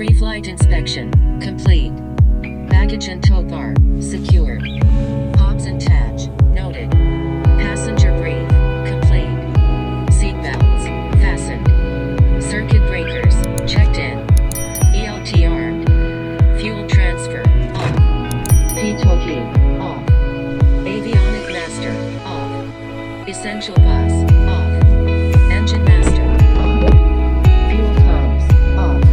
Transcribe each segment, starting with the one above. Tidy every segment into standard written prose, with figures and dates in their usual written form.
Pre-flight inspection complete. Baggage and tow bar secured. Hobs and Tach noted. Passenger brief complete. Seatbelts fastened. Circuit breakers checked in. ELT armed. Fuel transfer off. P-Toki off. Avionic master off. Essential bus off. Engine master off. Fuel pumps off.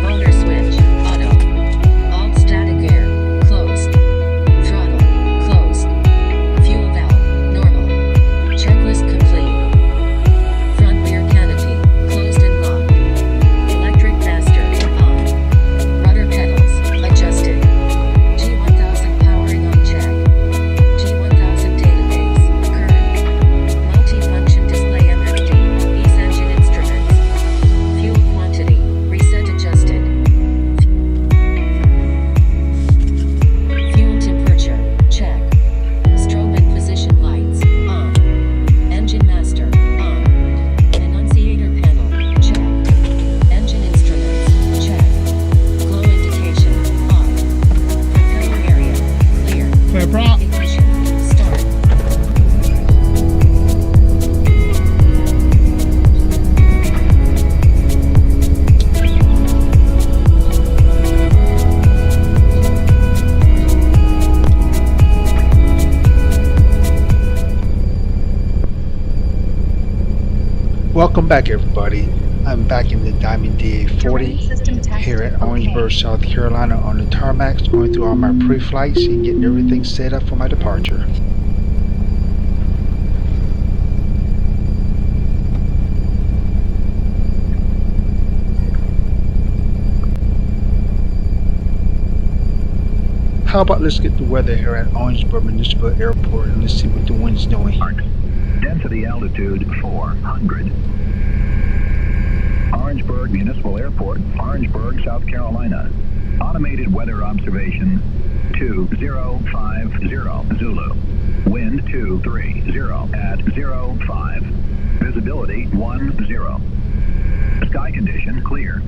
Motor switch auto. Alt static air closed. Throttle closed. Fuel valve normal. Checklist complete. Front rear canopy closed and locked. Electric master on. Rudder pedals adjusted. G1000 powering on check. G1000 database current. Multi-function display MFD. Ease engine instruments. Fuel quantity reset adjusted. Fuel temperature check. Strobe and position lights on. Engine master on. Annunciator panel check. Engine instruments check. Glow indication on. Propeller area clear. Clear prop. Ignition start. Welcome back, everybody. I'm back in the Diamond Da40 here at Orangeburg, South Carolina on the tarmac, going through all my pre-flights and getting everything set up for my departure. How about let's get the weather here at Orangeburg Municipal Airport and let's see what the wind's doing. Density altitude 400. Orangeburg Municipal Airport, Orangeburg, South Carolina. Automated weather observation 2050 Zulu. Wind 230 at 05. Visibility 10. Sky condition clear.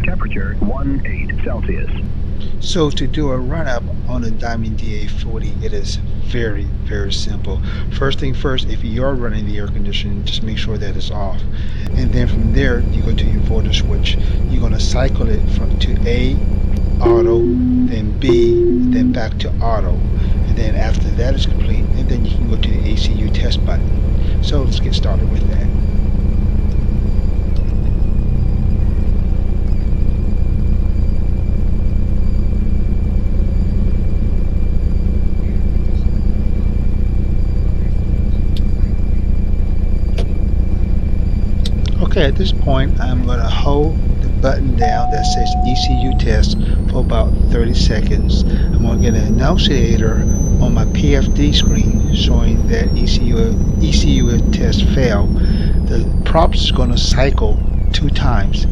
Temperature 18 Celsius. So to do a run-up on a Diamond Da40, it is very, very simple. First thing first, if you are running the air conditioning, just make sure that it's off. And then from there, you go to your voltage switch. You're going to cycle it to A, auto, then B, then back to auto. And then after that is complete, and then you can go to the ACU test button. So let's get started with that. Okay, at this point, I'm going to hold the button down that says ECU test for about 30 seconds. I'm going to get an annunciator on my PFD screen showing that ECU test failed. The props is going to cycle 2 times.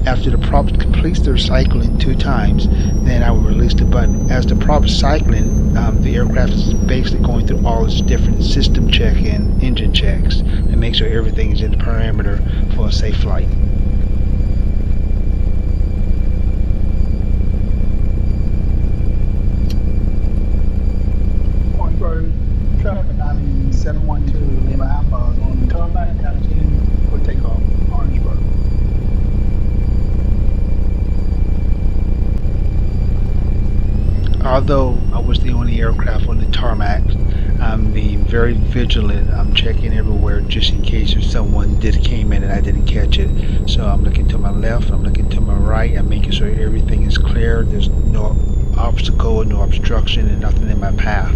After the props completes their cycling 2 times, then I will release the button. As the prop is cycling, the aircraft is basically going through all its different system check and engine checks to make sure everything is in the parameter for a safe flight. Orangeburg traffic 712 Lima Alpha on the tarmac, attitude for takeoff, Orangeburg. Although I was the only aircraft on the tarmac, I'm being very vigilant. I'm checking everywhere just in case if someone came in and I didn't catch it. So I'm looking to my left, I'm looking to my right, I'm making sure everything is clear. There's no obstacle, no obstruction, and nothing in my path.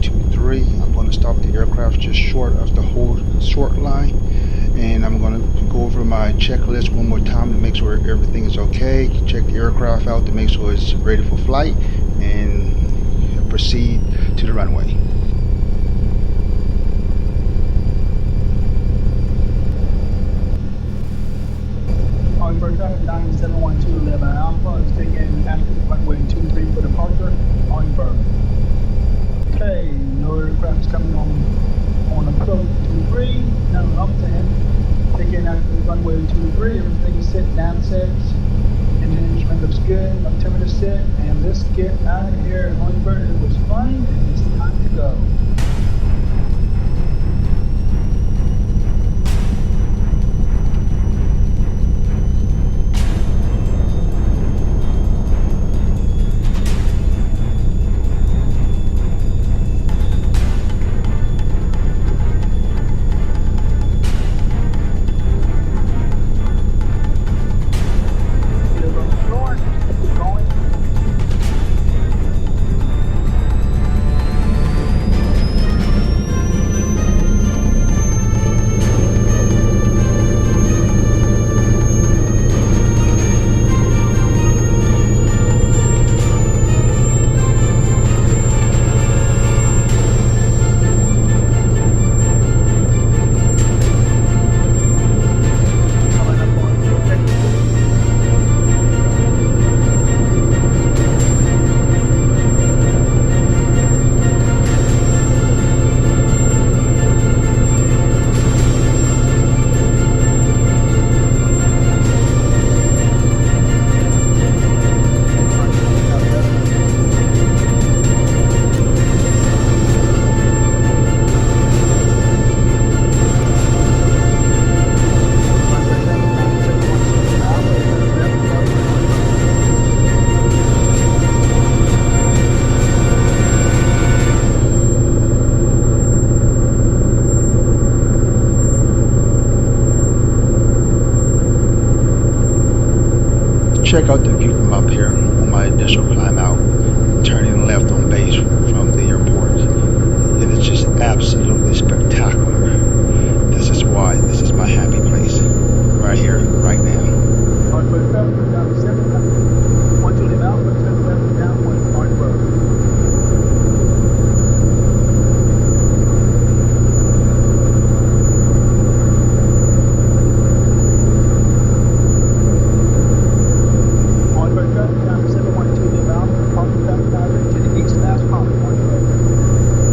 123. I'm going to stop the aircraft just short of the whole short line, and I'm going to go over my checklist one more time to make sure everything is okay. Check the aircraft out to make sure it's ready for flight, and proceed to the runway. Orangeburg South Carolina 712 Lima Alpha is taking active runway 23 for departure, Orangeburg. Okay, no aircraft is coming on approach 23, now up to him. Taking active runway 23, everything is set, down sets, engine instrument looks good, altimeter set, and let's get out of here. Orangeburg, it was fun, and it's time to go. Check out the view from up here on my initial climb out, turning left on base from the airport. It is just absolutely spectacular. This is why this is my happy place, right here, right now. Orangeburg South Carolina 712 Alpha, 7 downwind, Orangeburg.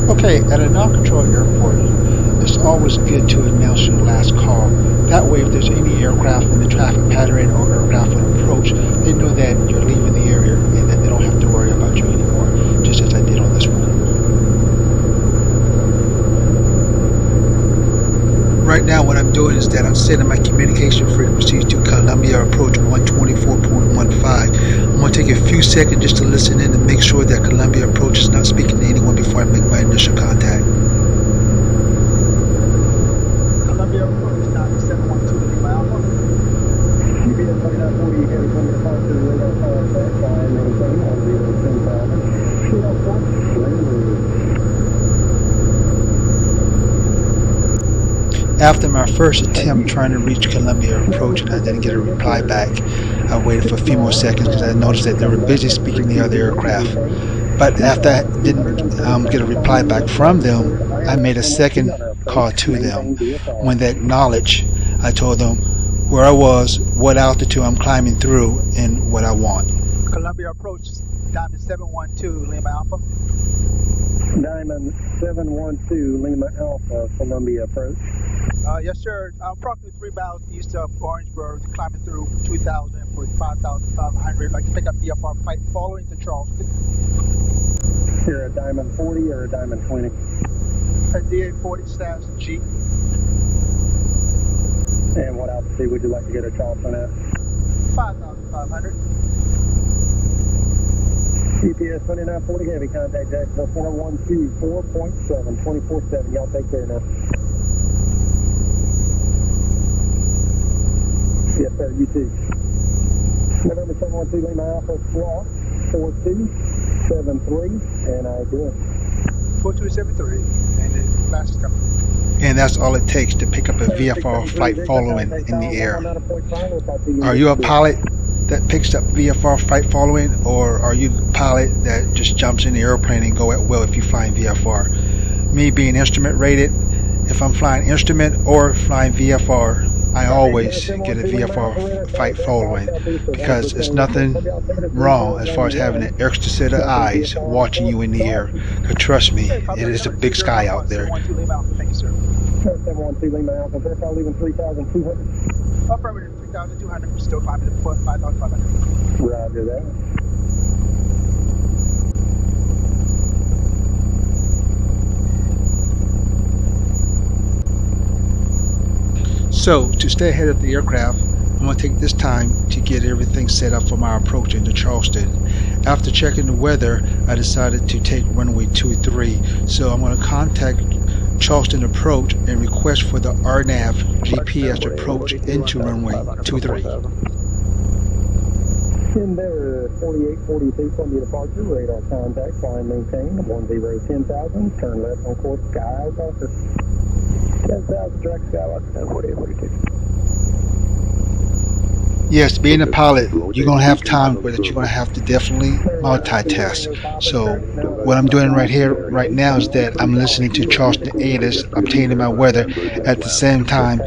Okay, at a non-controlled airport, it's always good to announce your last call. That way, if there's any aircraft in the traffic pattern or aircraft on approach, they know that you're leaving the area and that they don't have to worry about you anymore, just as I did on this one. Right now, what I'm doing is that I'm setting my communication frequency to Columbia Approach 124.15. I'm going to take a few seconds just to listen in and make sure that Columbia Approach is not speaking to anyone before I make my initial contact. Columbia Approach 9712 Lima Alpha. GPS 2940, heavy from your departure, radar power set, flying maintain on 010,000. Shoot up front, lane. After my first attempt trying to reach Columbia Approach and I didn't get a reply back, I waited for a few more seconds because I noticed that they were busy speaking to the other aircraft. But after I didn't get a reply back from them, I made a second call to them. When they acknowledged, I told them where I was, what altitude I'm climbing through, and what I want. Columbia Approach, Diamond 712 Lima Alpha. Diamond 712 Lima Alpha, Columbia Approach. Yes, sir. Approximately 3 miles east of Orangeburg, climbing through 2,000 for 5,500. I'd like to pick up VFR Flight Following to Charleston. You're a Diamond 40 or a Diamond 20? A Da40 stands G. And what altitude would you like to get a Charleston at? 5,500. GPS 2940 heavy, contact Jacksonville 4124.7, 24/7. Y'all take care now. Yes, sir, you too. November 712 Lima Alpha, slot 4273, and I do. 4273, and the flash is coming. And that's all it takes to pick up a VFR Flight Following in the air. Are you a pilot that picks up VFR Flight Following, or are you the pilot that just jumps in the airplane and go at will if you find VFR? Me being instrument rated, if I'm flying instrument or flying VFR, I always get a VFR Flight Following, because it's nothing wrong as far as having an extra set of eyes watching you in the air. But trust me, it is a big sky out there. Thank you, sir. 712 Lima Alpha, verify leaving 3,200. Affirmative, 3,200, still climbing to 5,500. Roger that. So, to stay ahead of the aircraft, I'm going to take this time to get everything set up for my approach into Charleston. After checking the weather, I decided to take runway 23. So I'm going to contact Charleston Approach and request for the RNAV GPS Approach into runway 23. In there, 4842 Columbia departure, radar contact, climb maintain, 10,000, turn left on course, sky Foster. 10,000, direct Skywalker, 4842. Yes, being a pilot, you're going to have time where you're going to have to definitely multitask. So what I'm doing right here, right now, is that I'm listening to Charleston ATIS, obtaining my weather, at the same time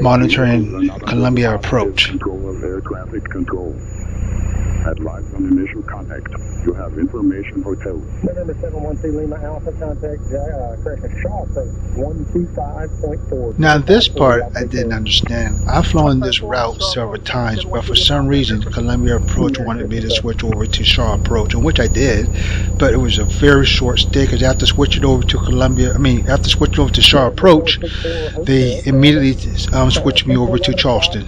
monitoring Columbia Approach. Control of air traffic control. Advise on initial contact. You have information hotel. November 712 Lima Alpha, contact Shaw Approach 125.4. Now this part I didn't understand. I've flown this route several times, but for some reason Columbia Approach wanted me to switch over to Shaw Approach, and which I did, but it was a very short stay, because after switching over to after switching over to Shaw Approach, they immediately switched me over to Charleston.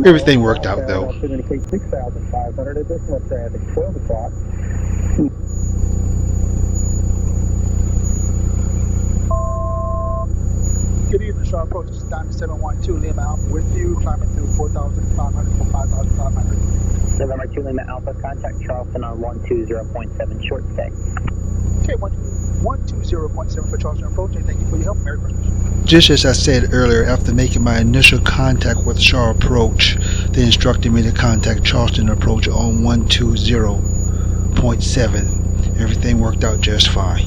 Everything worked out though. 6,500 additional traffic, 12 o'clock. Good evening, Shaw Approach. This is Diamond 712 Lima Alpha with you, climbing through 4,500 for 5,500. November 2 Lima Alpha, contact Charleston on 120.7, short stay. Okay, 120.7 for Charleston Approach, and thank you for your help. Merry Christmas. Just as I said earlier, after making my initial contact with Shaw Approach, they instructed me to contact Charleston Approach on 120.7. Everything worked out just fine.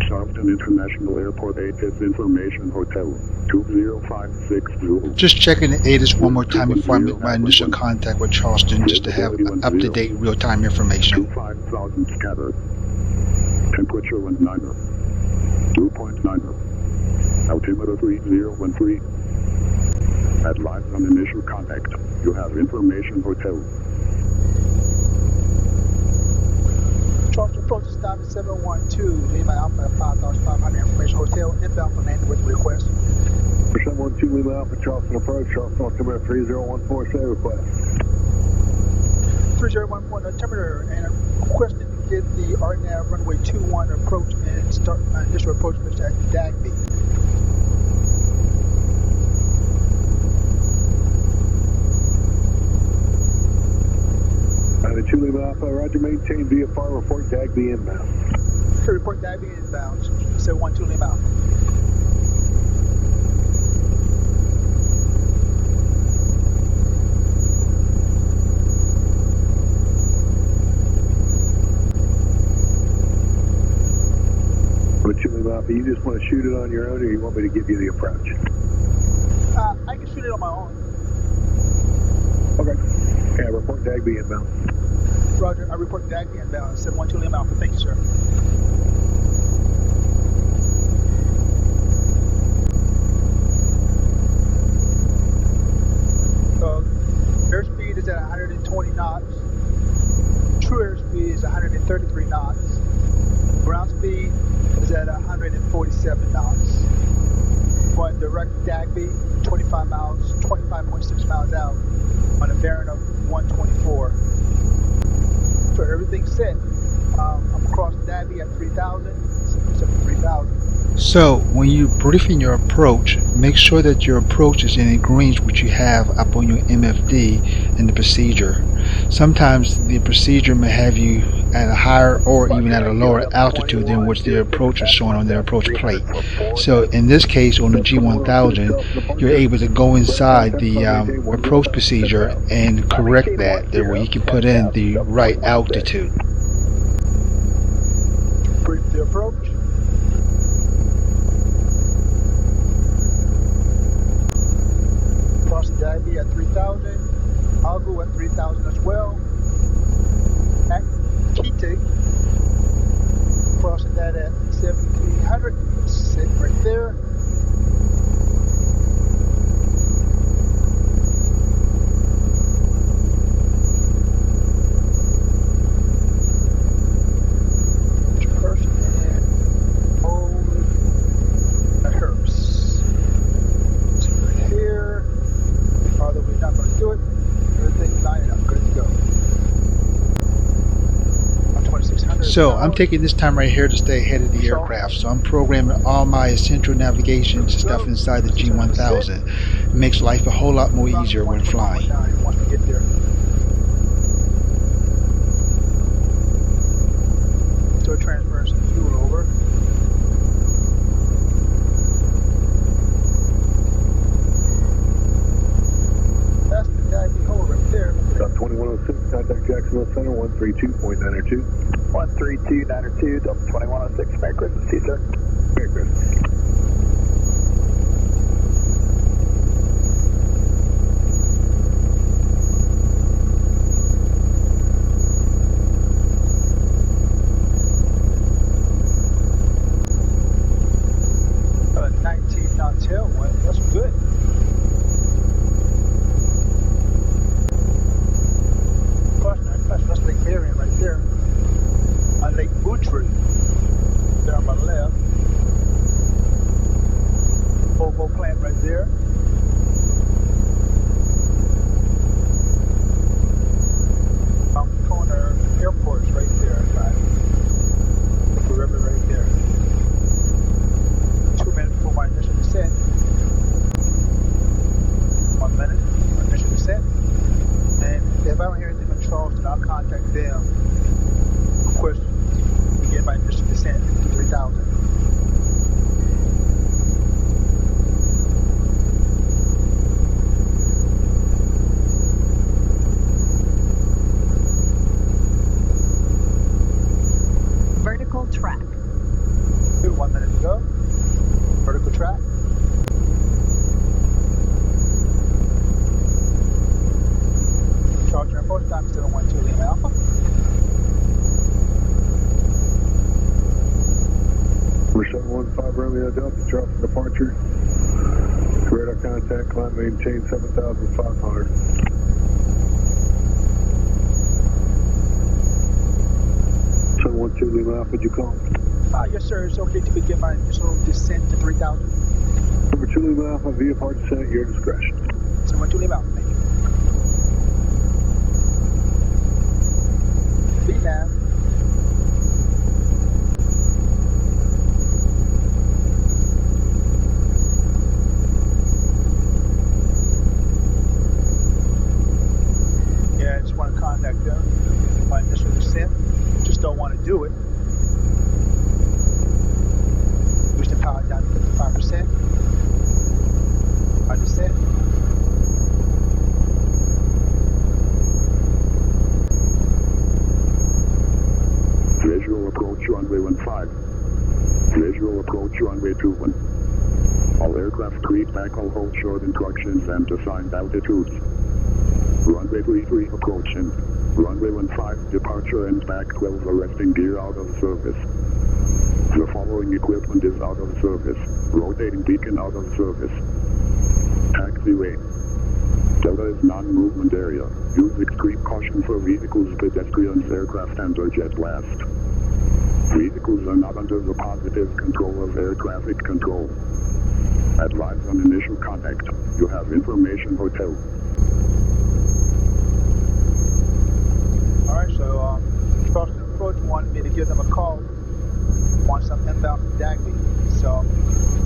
Charleston International Airport ATIS Information Hotel 20560. Just checking the ATIS one more time before I make my initial contact with Charleston, just to have up-to-date real-time information. 25,000 scattered. Temperature 19er. Dew point 9er. Altimeter 3013. Advise on initial contact. You have information hotel. Charleston Approach is Diamond 712 Lima Alpha, 5,500 information hotel, inbound for landing with request. 712 Lima Alpha, Charleston Approach, Charleston altimeter 3014, say request. 3014 altimeter, and I'm requesting to get the RNAV runway 21 approach and start initial approach pitch at DAGBE. The 2 Lima Alpha, roger, maintain VFR, report DAGBE inbound. Okay, report DAGBE inbound, 712 Lima Alpha. But 2 Lima Alpha, you just want to shoot it on your own, or you want me to give you the approach? I can shoot it on my own. Okay. Yeah, report DAGBE inbound. Roger, I report DAGBE inbound, 712 Lima Alpha. Thank you, sir. Airspeed is at 120 knots. True airspeed is 133 knots. Ground speed is at 147 knots. Going direct DAGBE, 25 miles, 25.6 miles out on a bearing of 124. So everything's set. I'm across DAGBE at 3,000, 3,000. So when you're briefing your approach, make sure that your approach is in agreement with what you have up on your MFD and the procedure. Sometimes the procedure may have you at a higher or even at a lower altitude than what their approach is showing on their approach plate. So in this case, on the G1000, you're able to go inside the approach procedure and correct that. That way you can put in the right altitude. Brief the approach. Cross the DAGBE at 3,000. I'll go at 3,000 as well. At Kite, crossing that at 1,700. Sit right there. So I'm taking this time right here to stay ahead of the aircraft. So I'm programming all my essential navigation stuff inside the G1000. It makes life a whole lot more easier when flying. Once we get there. So transfer some fuel over. That's the DAGBE hole right there. About 2106, contact Jacksonville Center, 132.902. 132.902, Delta 2106, Merry Christmas to you, sir. Merry Christmas. A 19 knot tailwind, that's good. That's Lake Marion right there. Lake Boutry down my left. Volvo plant right there. Mountain Corner Airport's right there, guys. The river right there. 2 minutes before my initial descent. 1 minute for initial descent. And if I don't hear anything from Charleston, I'll contact them. Of course, begin my initial descent to 3,000. Vertical track. 1 minute to go. Vertical track. Charleston Approach, time still 12 Lima Alpha. We're 715 Romeo Delta, Charleston departure. Radar contact, climb maintain 7,500. Sun 12 Lima Alpha, did you call? Yes, sir. It's okay to begin my initial descent to 3,000. Number 2 Lima Alpha, VFR descent at your discretion. So 12 Lima Alpha, thank you. VNAV. Yeah, I just want to contact them. My initial descent. Just don't want to do it. Push the power down to 55%. My descent. Visual approach runway 15. Visual approach runway 21. All aircraft creep back all hold short instructions and assigned altitudes. Runway 33 approaching. Runway 15 departure and back 12 arresting gear out of service. The following equipment is out of service. Rotating beacon out of service. Taxiway. Delta is non-movement area. Use extreme caution for vehicles, pedestrians, aircraft, and or jet blast. Vehicles are not under the positive control of air traffic control. Advise on initial contact. You have information hotel. Alright, so Charleston Approach wanted me to give them a call once I'm inbound from DAGBE. So So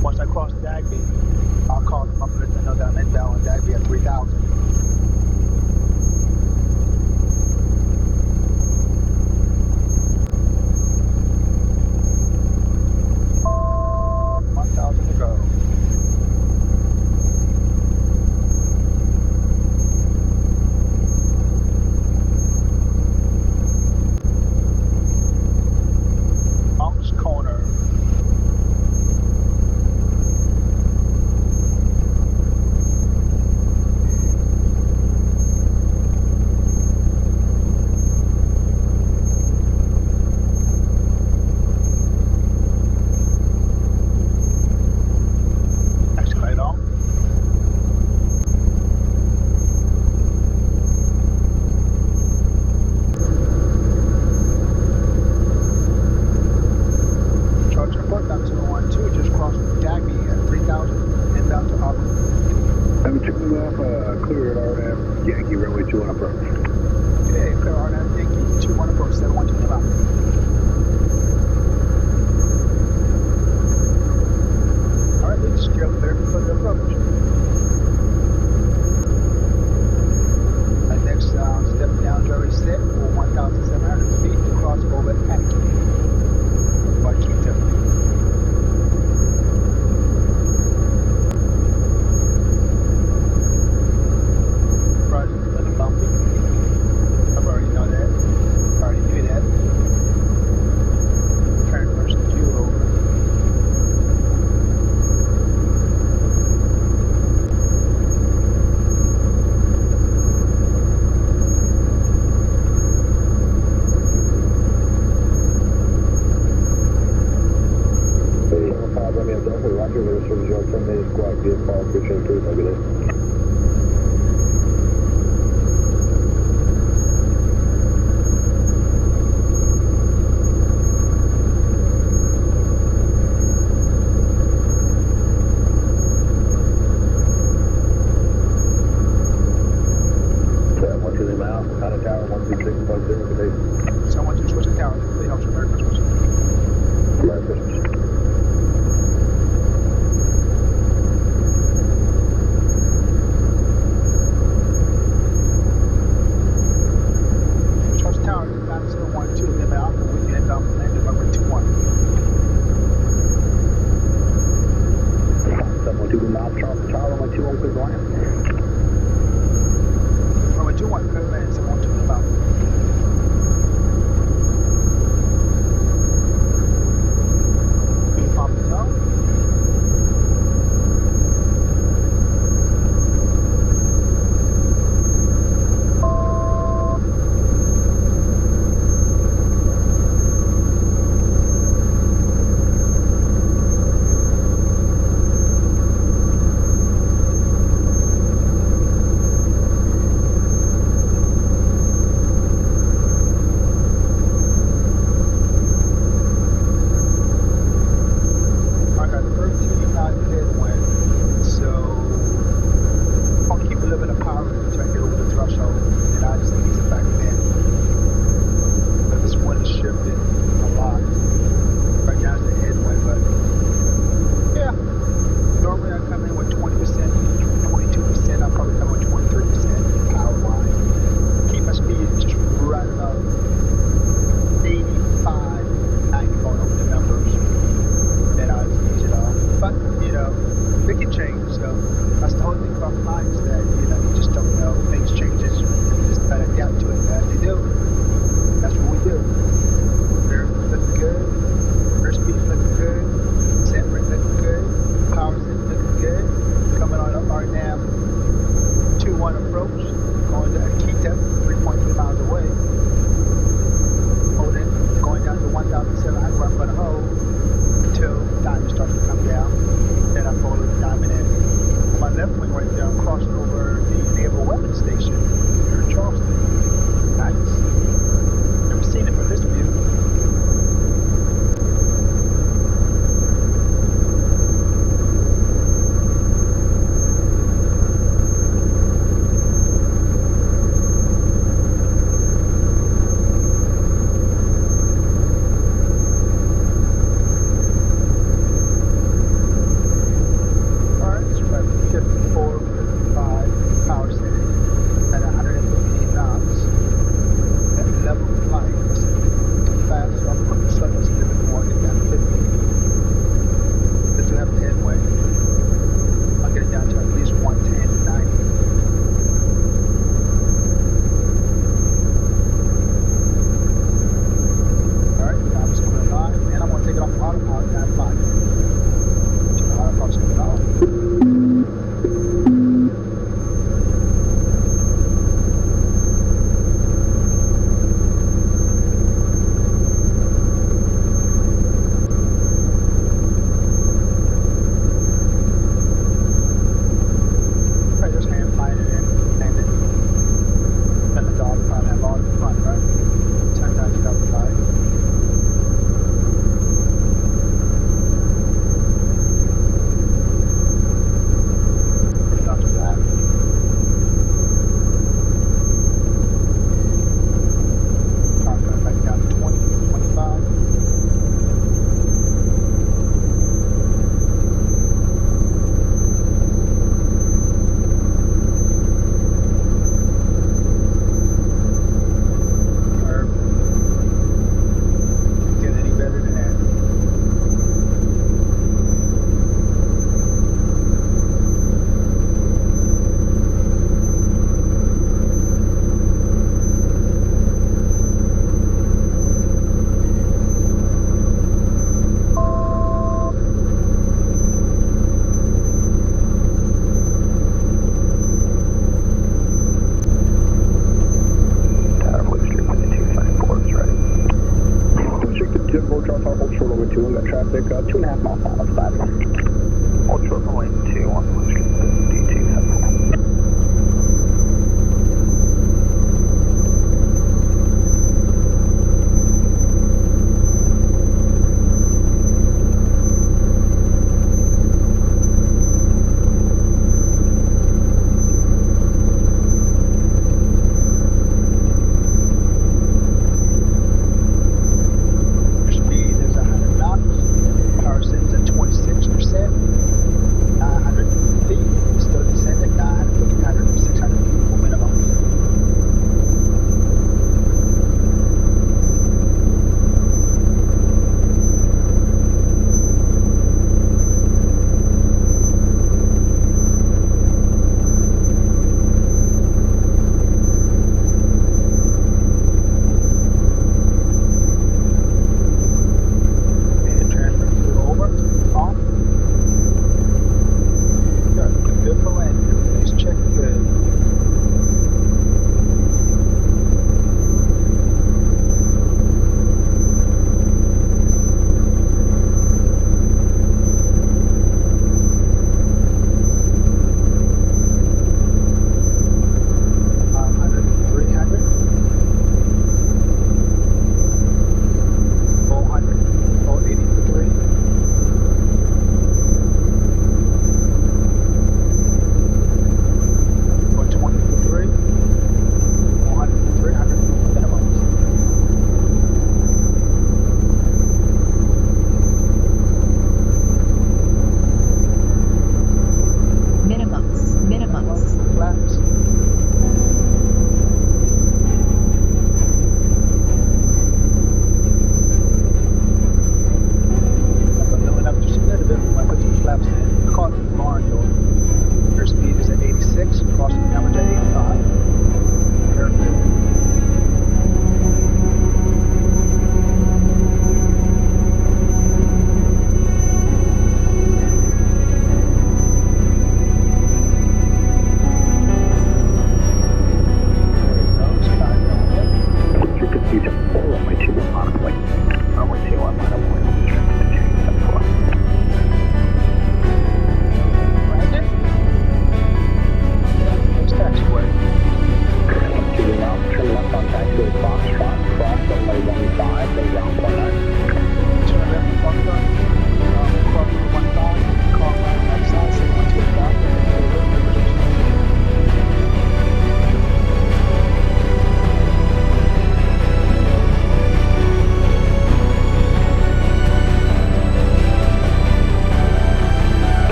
once I cross DAGBE, I'll call them up and let them know that I'm inbound on DAGBE at 3000. To go. Monk's Corner. Clear at RNAV Yankee runway 21 approach. Okay, clear RNAV Yankee 21 approach, 712 inbound. Alright, leads, you're clear for the approach. Right, next, step down, driver set for 1,700 feet to cross over Attica by G1000. VFR pushing through, I believe. Out of tower 126.0 today. Someone to switch the tower. They help you. Merry Christmas. Merry Christmas. Charleston Tower is 9012, limit out, and we can end up landing runway 21. 712 miles, Charleston Tower, runway 21, clear to land. Runway 21, clear to land, 712 inbound. Pop the zone.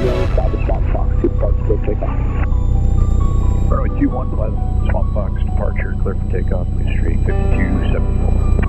20, stop at Swamp Fox, departure, clear for takeoff. Runway 21, Pleasant, Swamp Fox, departure, clear for takeoff, please street 5274.